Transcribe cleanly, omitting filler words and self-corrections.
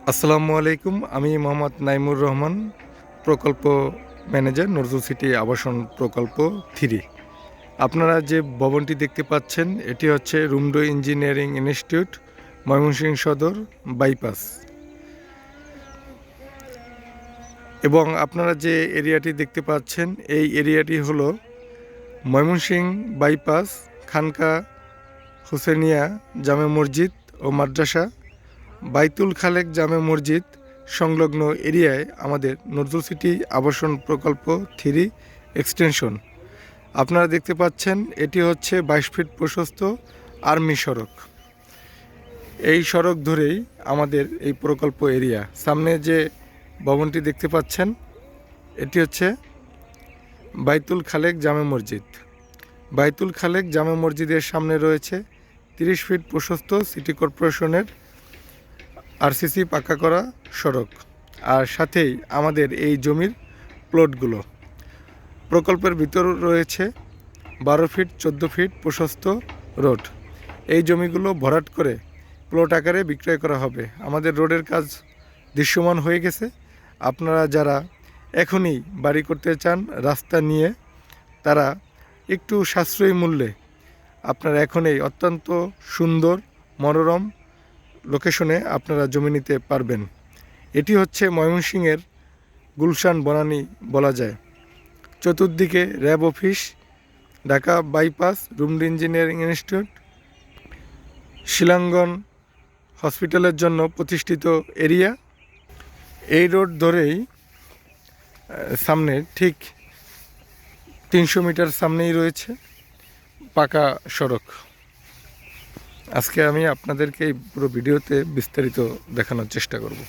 আসসালামু আলাইকুম। আমি মোহাম্মদ নাইমুর রহমান, প্রকল্প ম্যানেজার, নজরুল সিটি আবাসন প্রকল্প 3। আপনারা যে ভবনটি দেখতে পাচ্ছেন এটি হচ্ছে রুমডো ইঞ্জিনিয়ারিং ইনস্টিটিউট, ময়মনসিংহ সদর বাইপাস। এবং আপনারা যে এরিয়াটি দেখতে পাচ্ছেন এই এরিয়াটি হলো ময়মনসিংহ বাইপাস, খানকা হুসেনিয়া জামে মসজিদ ও মাদ্রাসা, বাইতুল খালেক জামে মসজিদ সংলগ্ন এরিয়ায় আমাদের নজরুল সিটি আবাসন প্রকল্প 3 এক্সটেনশন। আপনারা দেখতে পাচ্ছেন এটি হচ্ছে 22 ফিট প্রশস্ত আর্মি সড়ক। এই সড়ক ধরেই আমাদের এই প্রকল্প এরিয়া। সামনে যে ভবনটি দেখতে পাচ্ছেন এটি হচ্ছে বাইতুল খালেক জামে মসজিদ। বাইতুল খালেক জামে মসজিদের সামনে রয়েছে 30 ফিট প্রশস্ত সিটি কর্পোরেশনের আরসিসি পাকা করা সড়ক, আর সাথেই আমাদের এই জমির প্লটগুলো। প্রকল্পের ভিতর রয়েছে 12 ফিট 14 ফিট প্রশস্ত রোড। এই জমিগুলো ভরাট করে প্লট আকারে বিক্রয় করা হবে। আমাদের রোডের কাজ দৃশ্যমান হয়ে গেছে। আপনারা যারা এখনই বাড়ি করতে চান রাস্তা নিয়ে, তারা একটু সাশ্রয়ী মূল্যে আপনারা এখনই অত্যন্ত সুন্দর মনোরম লোকেশনে আপনারা জমি নিতে পারবেন। এটি হচ্ছে ময়মনসিংহের গুলশান বনানী বলা যায়। চতুর্দিকে র্যাব অফিস, ঢাকা বাইপাস, রুমডো ইঞ্জিনিয়ারিং ইনস্টিটিউট, শিলাঙ্গন হসপিটালের জন্য প্রতিষ্ঠিত এরিয়া। এই রোড ধরেই সামনে ঠিক 300 মিটার সামনেই রয়েছে পাকা সড়ক। আজকে আমি আপনাদেরকে এই পুরো ভিডিওতে বিস্তারিত দেখানোর চেষ্টা করব।